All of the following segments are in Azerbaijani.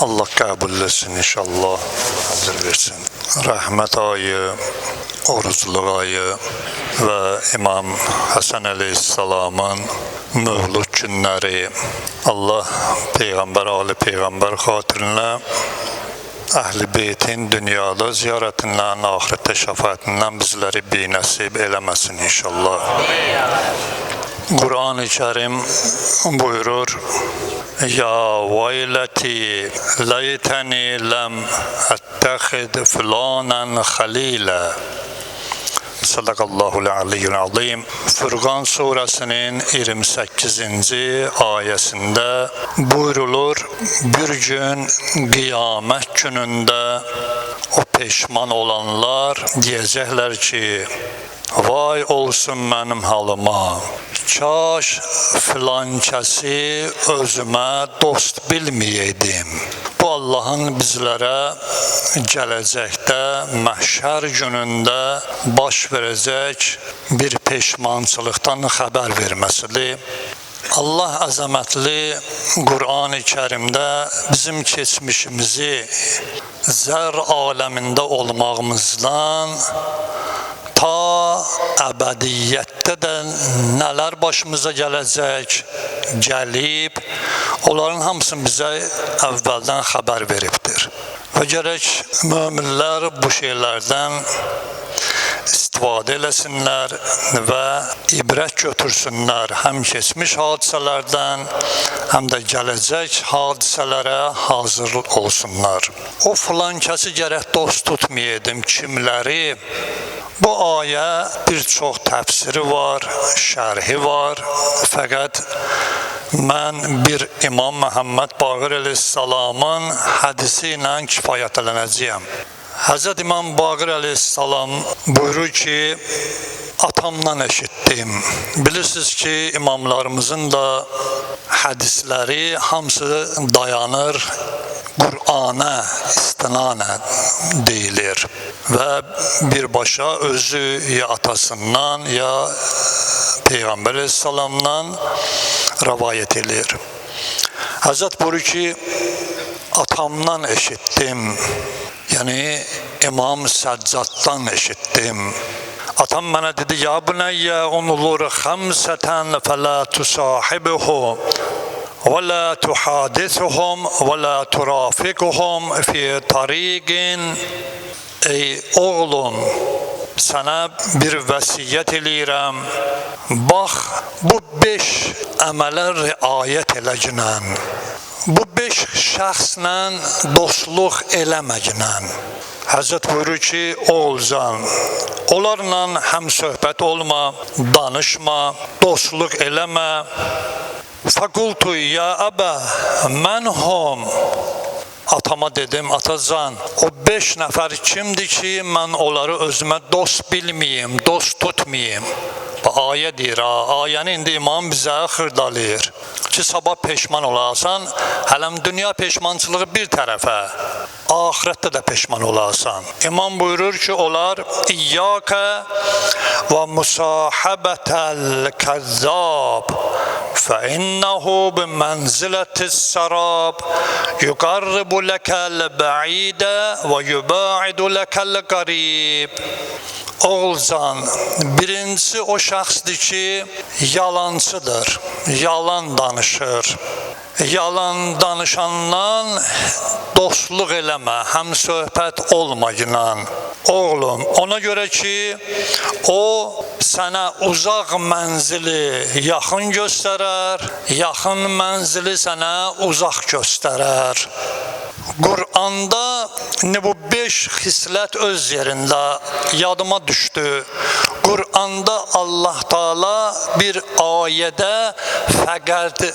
Allah qəbul etsin inşallah. Hazır versin. Rəhmət ayı, orucluq ayı və İmam Həsən əleyhissalamın mövlud günləri. Allah Peyğəmbər, Ali Peyğəmbər xatirinə Əhl-i Beytin dünyada ziyarətindən, ahirətdə şəfaətindən bizləri binəsib eləməsin inşallah. Quran-ı Kərim buyurur: Ya vayləti laytəni ləm əttəxid filanən xalilə. Sadaqallahul aliyyul azim. Furqan surəsinin 28-ci ayəsində buyurulur: bir gün qiyamət günündə o peşman olanlar deyəcəklər ki, vay olsun mənim halıma, kaş filan kəsi özümə dost bilməyəydim. Bu Allahın bizlərə gələcəkdə məhşər günündə baş verəcək bir peşmançılıqdan xəbər verməsidir. Allah əzəmətli Quran-ı Kərimdə bizim keçmişimizi zər aləmində olmağımızdan ta əbədiyyətdə də nələr başımıza gələcək, gəlib, onların hamısını bizə əvvəldən xəbər veribdir. Və gərək möminlər bu şeylərdən istifadə eləsinlər və ibrət götürsünlər, həm keçmiş hadisələrdən, həm də gələcək hadisələrə hazır olsunlar. O filan kəsi gərək dost tutmayaydım, kimləri? Bu ayə bir çox təfsiri var, şərhi var. Fəqət mən bir İmam Məhəmməd Baqir əleyhissalamın hədisi ilə kifayətlənəcəyəm. Həzrət İmam Baqir əleyhissalam buyurur ki, atamdan eşitdim. Bilirsiniz ki, imamlarımızın da hədisləri hamısı dayanır Qur'ana istinanə deyilir və birbaşa özü ya atasından ya Peyğəmbər əleyhissalamdan rəvayət edir. Həzrət buyurur ki, atamdan eşitdim, yəni İmam Səccaddan eşitdim. Atam mənə dedi, ya bunayya unzur xamsatan fəla tusahibuhu və la tuhadithuhum və la turafiquhum fi tariqin. Ey oğlum, sənə bir vəsiyyət eləyirəm. Bax, bu 5 əmələ riayət eləginən. Bu 5 şəxslə dostluq eləməginən. Həzrət buyurur ki, oğulcan, onlarla həm söhbət olma, danışma, dostluq eləmə. Fakultu ya əbə, mən hum. Atama dedim, atacan, o 5 nəfər kimdir ki, mən onları özümə dost bilməyim, dost tutmayım. Ayə deyir, ayəni indi imam bizə xırdalayır ki, sabah peşman olasan, hələm dünya peşmançılığı bir tərəfə, ahirətdə də peşman olasan. İmam buyurur ki, onlar İyyəkə və musahabətəl kəzzab fəinnəhu bimənzilətis sərab yuqarribu ləkəl bə'idə və yuba'idu ləkəl qarib. Oğulcan, birincisi o şəxsdir ki, yalancıdır, yalan danışır. Yalan danışandan dostluq eləmə, həm söhbət olmayınan. Oğlum, ona görə ki, o sənə uzaq mənzili yaxın göstərər, yaxın mənzili sənə uzaq göstərər. Qur'anda bu 5 xislət öz yerində yadıma düşdü. Qur'anda Allah Taala bir ayədə fəqət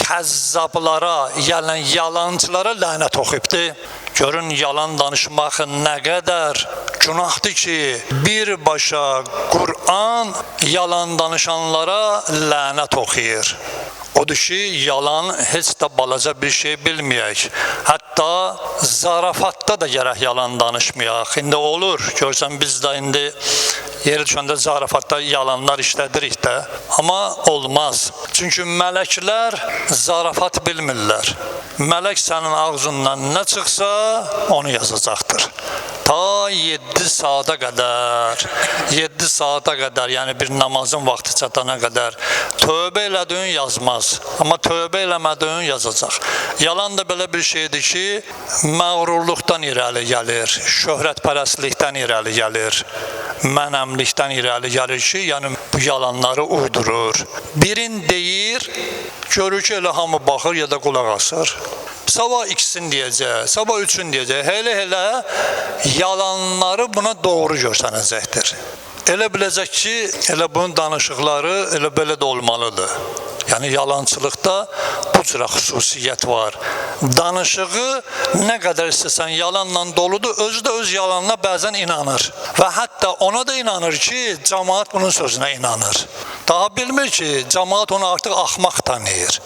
kəzzablara, yəni yalancılara lənət oxuyubdur. Görün, yalan danışmaq nə qədər günahdır ki, birbaşa Qur'an yalan danışanlara lənət oxuyur. Odur ki, yalan heç də balaca bir şey bilməyək. Hətta zarafatda da gərək yalan danışmayaq. İndi olur, görsən biz də indi yeri düşəndə zarafatda yalanlar işlədirik də. Amma olmaz. Çünki mələklər zarafat bilmirlər. mələk sənin ağzından nə çıxsa, onu yazacaqdır. Ta 7 saata qədər, 7 saata qədər, yəni bir namazın vaxtı çatana qədər tövbə elədiyin yazmaz, amma tövbə eləmədiyin yazacaq. Yalan da belə bir şeydir ki, məğrurluqdan irəli gəlir, şöhrətpərəstlikdən irəli gəlir, mənəmlikdən irəli gəlir ki, yəni bu yalanları uydurur. Birin deyir, görür ki, elə hamı baxır ya da qulaq asır. Sabah ikisini deyəcək, sabah üçün deyəcək. Elə yalanları buna doğru görsənəcəkdir. Elə biləcək ki, elə bunun danışıqları elə belə də olmalıdır. Yəni yalançılıqda bu cürə xüsusiyyət var. Danışığı nə qədər istəsən yalanla doludur, özü də öz yalanına bəzən inanır. Və hətta ona da inanır ki, cəmaət bunun sözünə inanır. Daha bilmir ki, cəmaət onu artıq axmaq tanıyır.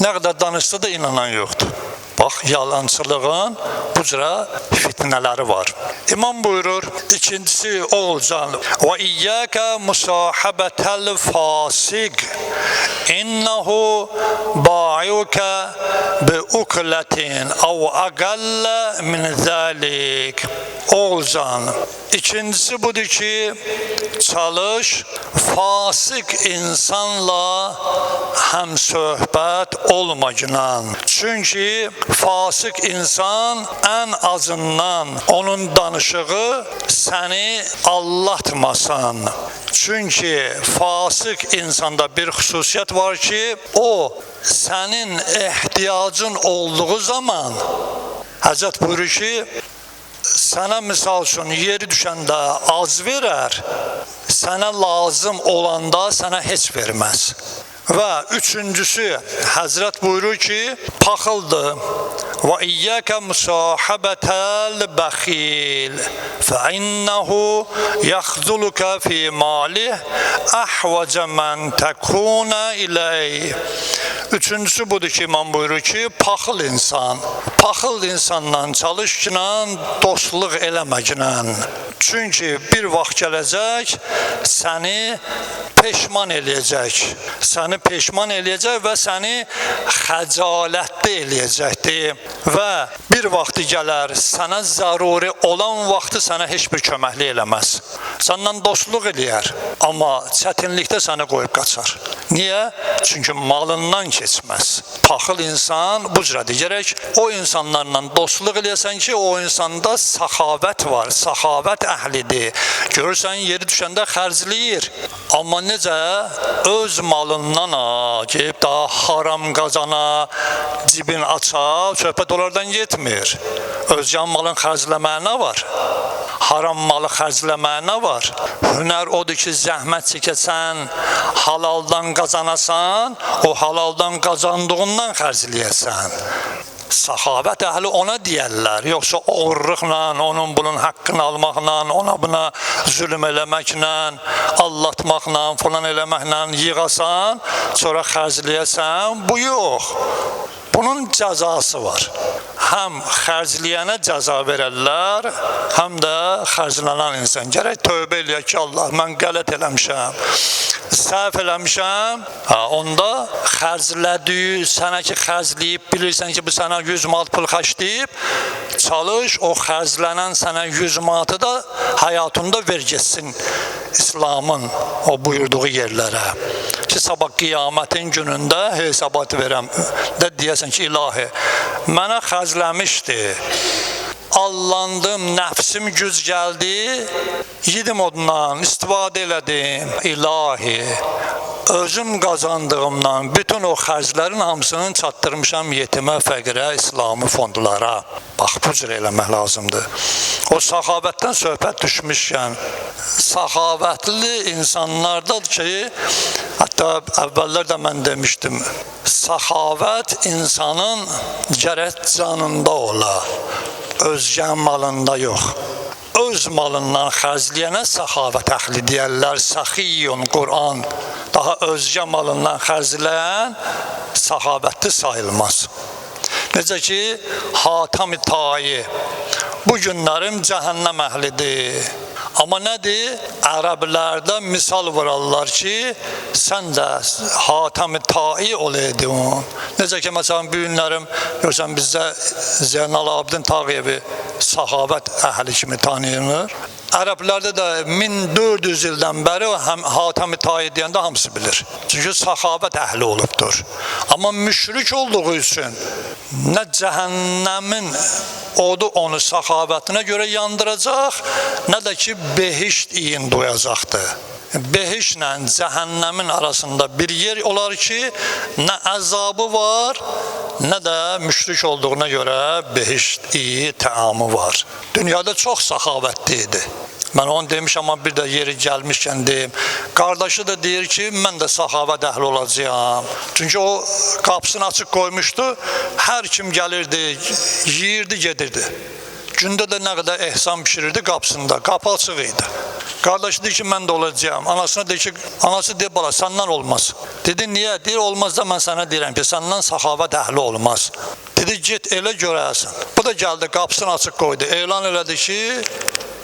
Nə qədər danışsa da inanan yoxdur. Bax, yalançılığın bu cürə fitnələri var. İmam buyurur, ikincisi olcan. Və iyyəkə musahabətəl fasiq. İnnehu ba'yukə bi uklətin əv əqəllə min zəlik. Olcan. İkincisi budur ki, çalış, fasık insanla həmsöhbət olmacınan. Çünki fasık insan ən azından onun danışığı səni allatmasan. Çünki fasık insanda bir xüsusiyyət var ki, o sənin ehtiyacın olduğu zaman Həzrət buyurur ki, sənə misal üçün yeri düşəndə az verər, sənə lazım olanda sənə heç verməz. Və üçüncüsü, Həzrət buyurur ki, paxıldır. Və iyyəkə müsahabətəl bəxil fə innəhu yaxzulukə fi malih əhvəcə mən təkunə iləyh. Üçüncüsü budur ki, imam buyurur ki, paxıl insan. Paxıl insanla çalışqla, dostluq eləməklə. Çünki bir vaxt gələcək, səni peşman eləyəcək. Səni peşman eləyəcək və səni xəcalətli eləyəcəkdir. Və bir vaxtı gələr, sənə zəruri olan vaxtı sənə heç bir köməkli eləməz. Səndən dostluq eləyər, amma çətinlikdə səni qoyub qaçar. Niyə? Çünki malından keçməz. Paxıl insan bu cürədir. Gərək o insanlarla dostluq eləyəsən ki, o insanda səxavət var, səxavət əhlidir. Görürsən, yeri düşəndə xərcləyir. Amma necə? Öz malından gəlib daha haram qazana, cibin aça, söhbət onlardan getmir. Özcan malın xərcləməyinə var. Haram malı xərcləməyinə var. Hünər odur ki, zəhmət çəkəsən, halaldan qazanasan, o halaldan qazandığından xərcləyəsən. Səxavət əhli ona deyərlər. Yoxsa oğurluqla, onun bunun haqqını almaqla, ona buna zülm eləməklə, allatmaqla, falan eləməklə yığasan, sonra xərcləyəsən. Bu yox. Bunun cəzası var. Həm xərcləyənə cəza verərlər, həm də xərclənən insan. Gərək tövbə eləyək ki, Allah, mən qələt eləmişəm, səhv eləmişəm. Onda xərclədiyi, sənə ki xərcləyib, bilirsən ki, bu sənə 100 manat pul xərcləyib, çalış, o xərclənən sənə 100 manatı da həyatında ver getsin İslamın o buyurduğu yerlərə. Ki, sabah qiyamətin günündə hesabat verəm, də deyəsən ki, ilahi, mənə xərcləmişdi, allandım, nəfsim güc gəldi, yedim ondan, istifadə elədim, ilahi, özüm qazandığımdan bütün o xərclərin hamısını çatdırmışam yetimə, fəqirə, İslami fondlara. Bax, bu cür eləmək lazımdır. O səxavətdən söhbət düşmüşkən, səxavətli insanlardadır ki, hətta əvvəllər də mən demişdim, səxavət insanın gərək canında ola, özgən malında yox. Öz malından xərcləyənə səxavət əhli deyərlər, səxiyyun, Qur'an. Daha özgə malından xərcləyən səxavətli sayılmaz. Necə ki, Hatam-ı Tayi, bu günlərim cəhənnəm əhlidir. Amma nədir? Ərəblərdə misal vurarlar ki, sən də Hatəm-i Tai olaydın. Necə ki, məsələn, bu günlərim görsən bizdə Zeynal Abidin Tağıyevi sahabət əhli kimi tanıyırlar. Ərəblərdə də 1400 ildən bəri Hatəm-i Tai deyəndə hamısı bilir. Çünki sahabət əhli olubdur. Amma müşrik olduğu üçün nə cəhənnəmin odu onu sahabətinə görə yandıracaq, nə də ki, behişt iyin doyacaqdır. Behişlə cəhənnəmin arasında bir yer olar ki, nə əzabı var, nə də müşrik olduğuna görə behişt iyi təamı var. Dünyada çox saxavətli idi. Mən onu demişəm, amma bir də yeri gəlmişkən deyim. Qardaşı da deyir ki, mən də saxavət əhli olacağam. Çünki o qapısını açıq qoymuşdu, hər kim gəlirdi, yiyirdi, gedirdi. Gündə də nə qədər ehsan pişirirdi qapısında, qapı açıq idi. Qardaşı deyir ki, mən də olacağam. Anasına deyir ki, anası deyir, bala, səndən olmaz. Dedi, niyə? Deyir, olmaz da mən sənə deyirəm ki, səndən saxavət əhli olmaz. Dedi, get elə görəsən. Bu da gəldi, qapısını açıq qoydu. Elan elədi ki,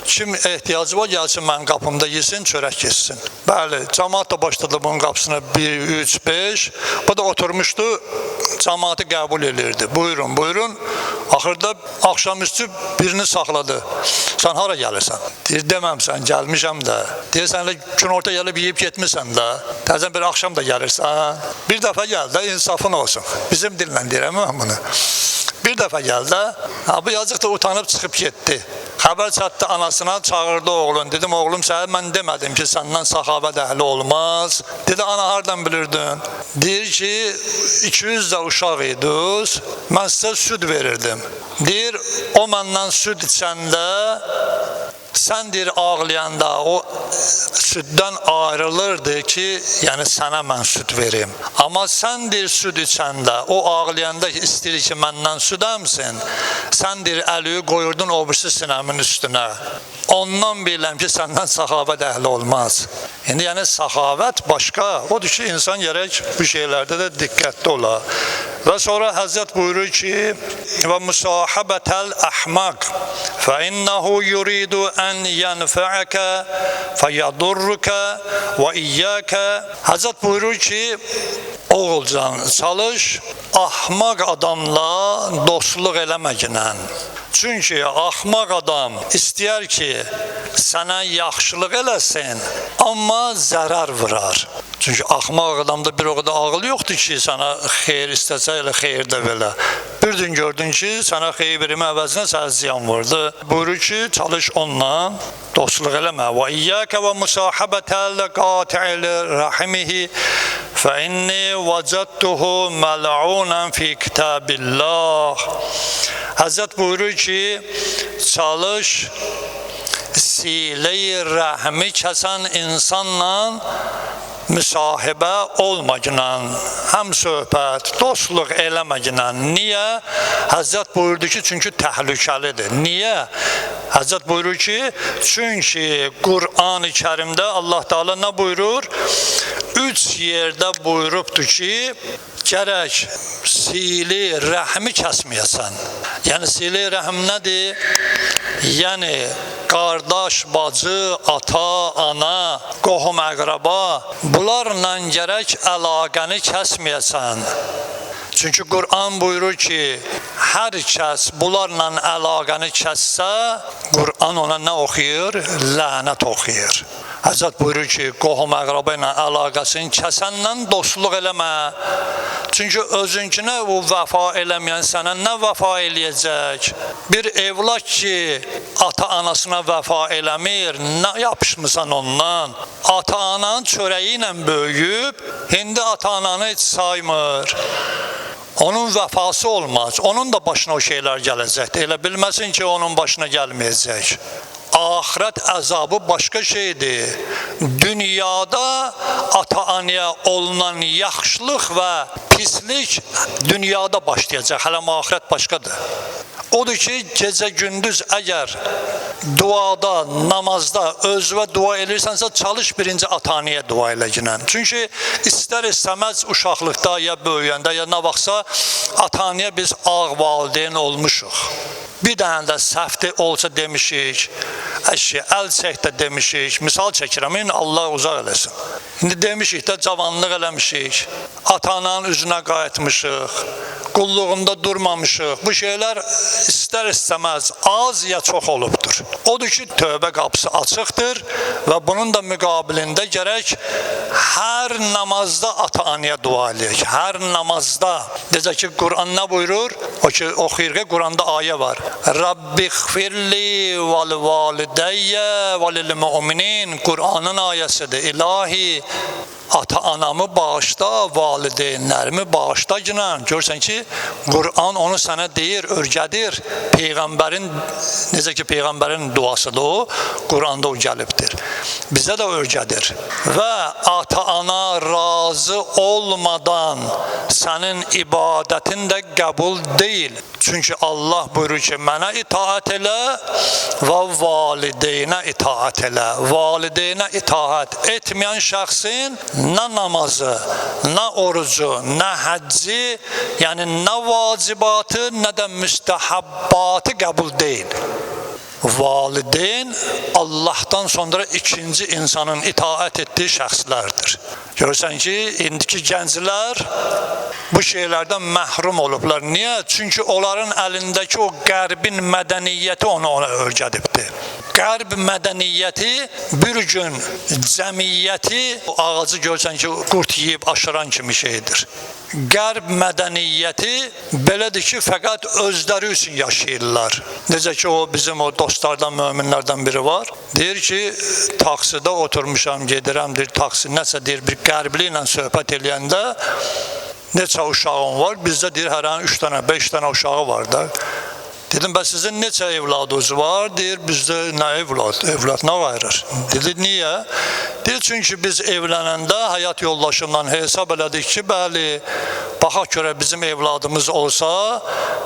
kim ehtiyacı var, gəlsin mənim qapımda yesin, çörək yesin. Bəli, cəmaat da başladı bunun qapısına 1, 3, 5. Bu da oturmuşdu, cəmaatı qəbul edirdi. Buyurun, buyurun. Axırda axşamüstü birini saxladı. Sən hara gəlirsən? Deyir, deməmsən, gəlmişəm də. Deyir, sən elə gün orta gəlib yiyib getmirsən də. Təzən bir axşam da gəlirsən. Bir dəfə gəl də, insafın olsun. Bizim dillə deyirəm mən bunu. Bir dəfə gəl də, bu yazıq da utanıb çıxıb getdi. Xəbər çatdı anasına, çağırdı oğlun. Dedim, oğlum, sənə mən demədim ki, səndən saxavət əhli olmaz. Dedi, ana, hardan bilirdin? Deyir ki, 200 də uşaq idiniz, mən sizə süd verirdim. Deyir, o məndən süd içəndə, sən deyir, ağlayanda o süddən ayrılırdı ki, yəni sənə mən süd verim. Amma sən deyir, süd içəndə, o ağlayanda istəyir ki, məndən süd əmsin, sən deyir, əliyi qoyurdun o birisi sinəmin üstünə. Ondan biləm ki, səndən saxavət əhli olmaz. İndi yəni saxavət başqa, odur ki, insan gərək bu şeylərdə də diqqətli ola. Və sonra Həzrət buyurur ki, və müsahabətəl əhmaq fə innəhu yuridu ən yənfəəkə fə yadurrukə və iyyəkə. Həzrət buyurur ki, oğulcan, çalış ahmaq adamla dostluq eləməklə. Çünki axmaq adam istəyər ki, sənə yaxşılıq eləsin, amma zərər vurar. Çünki axmaq adamda bir o qədər ağıl yoxdur ki, sənə xeyir istəsə elə xeyir də belə. Bir gün gördün ki, sənə xeyir vermə əvəzinə sənə ziyan vurdu. Buyurur ki, çalış onunla dostluq eləmə. Və iyyəkə və müsahabətəl qati'il rahimihi fə inni vəcədtuhu məl'unən fi kitabillah. Həzrət buyurur ki, çalış silə-i rəhmi kəsən insanla müsahibə olmaqla, həm söhbət, dostluq eləməklə. Niyə? Həzrət buyurdu ki, çünki təhlükəlidir. Niyə? Həzrət buyurur ki, çünki Qur'an-ı Kərimdə Allah Teala nə buyurur? 3 yerdə buyurubdur ki, gərək sili rəhmi kəsməyəsən. Yəni sili rəhm nədir? Yəni qardaş, bacı, ata, ana, qohum, əqraba, bunlarla gərək əlaqəni kəsməyəsən. Çünki Qur'an buyurur ki, hər kəs bunlarla əlaqəni kəssə, Qur'an ona nə oxuyur? Lənət oxuyur. Həzrət buyurur ki, qohum əqraba ilə əlaqəsini kəsənlə dostluq eləmə. Çünki özünkünə o vəfa eləməyən sənə nə vəfa eləyəcək? Bir evlad ki, ata-anasına vəfa eləmir, nə yapışmısan ondan? Ata-anan çörəyi ilə böyüyüb, indi ata-ananı heç saymır. Onun vəfası olmaz, onun da başına o şeylər gələcəkdir. Elə bilməsin ki, onun başına gəlməyəcək. Ahirət əzabı başqa şeydir. Dünyada ata-anaya olunan yaxşılıq və pislik dünyada başlayacaq, hələ ahirət başqadır. Odur ki, gecə-gündüz əgər duada, namazda özünə dua edirsənsə, çalış birinci ata-anaya dua eləginən. Çünki istər-istəməz uşaqlıqda, ya böyüyəndə, ya nə vaxtsa ata-anaya biz ağ valideyn olmuşuq. Bir dənə də səhvdə olsa demişik, əl çək də demişik, misal çəkirəm, Allah uzaq eləsin. İndi demişik də cavanlıq eləmişik, ata-ananın üzünə qayıtmışıq, qulluğunda durmamışıq. Bu şeylər istər-istəməz az ya çox olubdur. Odur ki, tövbə qapısı açıqdır və bunun da müqabilində gərək hər namazda ata-anaya dua eləyək. Hər namazda. Necə ki, Quran nə buyurur? O ki, oxuyur ki, Quranda ayə var. Rabbi xfirli vel valideyye velil mu'minin. Qur'anın ayəsidir. İlahi, ata-anamı bağışla, valideynlərimi bağışla günah. Görsən ki, Qur'an onu sənə deyir, örgədir. Peyğəmbərin, necə ki, Peyğəmbərin duasıdır o, Qur'anda o gəlibdir. Bizə də örgədir. Və ata-ana razı olmadan sənin ibadətin də qəbul deyil. Çünki Allah buyurur ki, mənə itaat elə və valideynə itaat elə. Valideynə itaat etməyən şəxsin nə namazı, nə orucu, nə həcci, yəni nə vacibatı, nə də müstəhəbbatı qəbul deyil. Valideyn Allahdan sonra ikinci insanın itaat etdiyi şəxslərdir. Görürsən ki, indiki gənclər bu şeylərdən məhrum olublar. Niyə? Çünki onların əlindəki o qərbin mədəniyyəti ona örgədibdir. Qərb mədəniyyəti bir gün cəmiyyəti, ağacı görsən ki, qurt yeyib aşıran kimi şeydir. Qərb mədəniyyəti belədir ki, fəqət özləri üçün yaşayırlar. Necə ki, o bizim o dostlardan, möminlərdən biri var. Deyir ki, taksidə oturmuşam, gedirəm, deyir, taksi nəsə deyir, bir qərbli ilə söhbət eləyəndə neçə uşağın var? Bizdə deyir, hər an 3 dənə, 5 dənə uşağı var da. Dedim, bəs sizin neçə evladınız var? Deyir, bizdə nə evlad? Evlad nə qayırır? Dedi, niyə? Deyir, çünki biz evlənəndə həyat yoldaşımla hesab elədik ki, bəli, baxaq görə bizim evladımız olsa,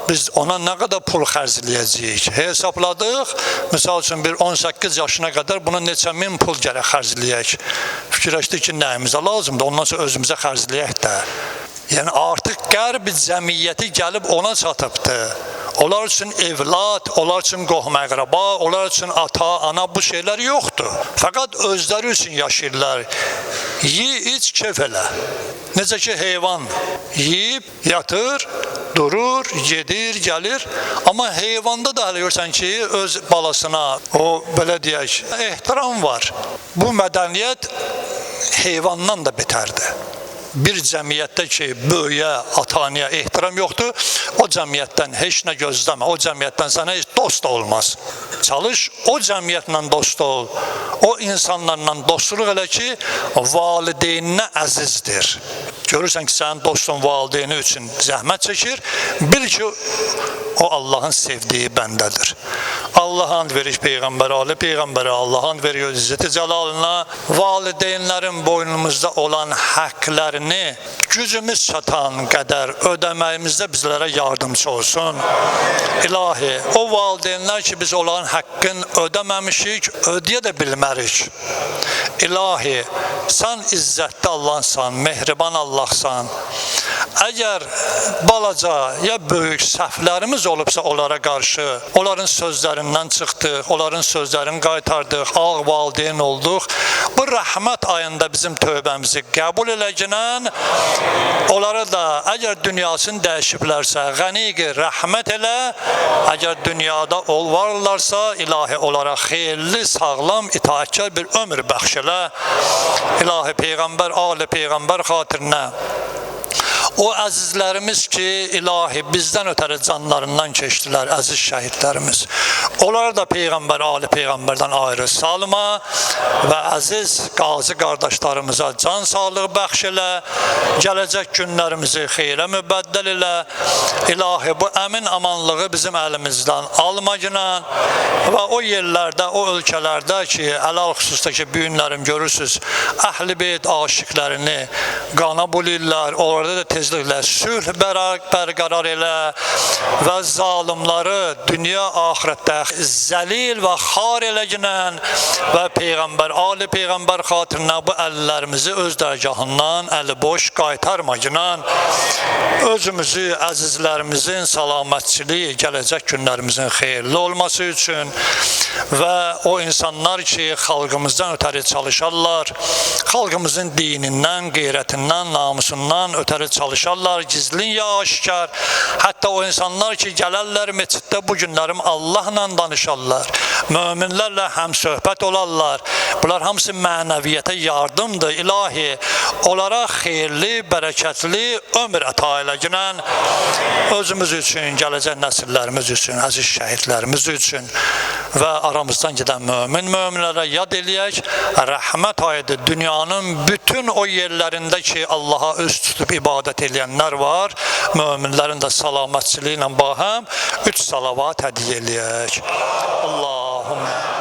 biz ona nə qədər pul xərcləyəcəyik? Hesabladıq, misal üçün bir 18 yaşına qədər buna neçə min pul gərək xərcləyək. Fikirləşdik ki, nəyimizə lazımdır, ondan sonra özümüzə xərcləyək də. Yəni, artıq qərb cəmiyyəti gəlib ona çatıbdır. Onlar üçün evlad, onlar üçün qohum-əqraba, onlar üçün ata, ana bu şeylər yoxdur. Fəqət özləri üçün yaşayırlar. Yi, iç, kef elə. Necə ki, heyvan yiyib, yatır, durur, gedir, gəlir. Amma heyvanda da hələ görsən ki, öz balasına, o, belə deyək, ehtiram var. Bu mədəniyyət heyvandan da betərdir. Bir cəmiyyətdə ki, böyüyə, ata-anaya ehtiram yoxdur, o cəmiyyətdən heç nə gözləmə, o cəmiyyətdən sənə heç dost da olmaz. Çalış, o cəmiyyətlə dost ol, o insanlarla dostluq elə ki, valideyninə əzizdir. Görürsən ki, sənin dostun valideyni üçün zəhmət çəkir, bil ki, o Allahın sevdiyi bəndədir. Allah and verir Peyğəmbər Ali, Peyğəmbərə Allah and verir İzzət-i Cəlalına, valideynlərin boynumuzda olan həqqlərini gücümüz çatan qədər ödəməyimizdə bizlərə yardımcı olsun. İlahi, o valideynlər ki, biz olan haqqın ödəməmişik, ödəyə də bilmərik. İlahi, sən izzətli Allahsan, mehriban Allahsan. Əgər balaca ya böyük səhvlərimiz olubsa onlara qarşı, onların sözlərindən çıxdıq, onların sözlərini qaytardıq, ağ valideyn olduq, bu rəhmət ayında bizim tövbəmizi qəbul eləginən, onlara da əgər dünyasını dəyişiblərsə, qəniqi rəhmət elə, əgər dünyada varlarsa, ilahi onlara xeyirli, sağlam, itaətkar bir ömür bəxş elə. İlahi Peyğəmbər, Ali Peyğəmbər xatirinə. O əzizlərimiz ki, ilahi bizdən ötəri canlarından keçdilər, əziz şəhidlərimiz. Onlara da Peyğəmbər, Ali Peyğəmbərdən ayrı salma və əziz qazi qardaşlarımıza can sağlığı bəxş elə, gələcək günlərimizi xeyrə mübəddəl elə. İlahi, bu əmin amanlığı bizim əlimizdən almagınən və o yerlərdə, o ölkələrdə ki, əlal xüsusda ki, büyünlərim görürsünüz, əhl-i beyt aşiqlərini qana bulurlar, orada da tezliklə sülh bərqərar elə və zalimları dünya axirətdə zəlil və xar eləginən və Peyğəmbər, ali Peyğəmbər xatirinə bu əllərimizi öz dərgahından əli boş qaytarmaginən özümüzü, əzizlərimizin salamatçiliyi, gələcək günlərimizin xeyirli olması üçün və o insanlar ki, xalqımızdan ötəri çalışarlar, xalqımızın dinindən, qeyrətindən, namusundan ötəri çalışarlar, gizlin ya aşkar. Hətta o insanlar ki, gələrlər meçiddə bu günlərim Allahla danışarlar, möminlərlə həmsöhbət olarlar. Bunlar hamısı mənəviyyətə yardımdır. İlahi, onlara xeyirli, bərəkətli ömür əta eləginən özümüz üçün, gələcək nəsillərimiz üçün, əziz şəhidlərimiz üçün və aramızdan gedən möminlərə yad eləyək. Rəhmət ayıdır. Dünyanın bütün o yerlərində ki, Allaha öz tutub ibadət eləyənlər var, möminlərin də salamatçılığı ilə bahəm 3 salavat hədiyyə eləyək. Allahümme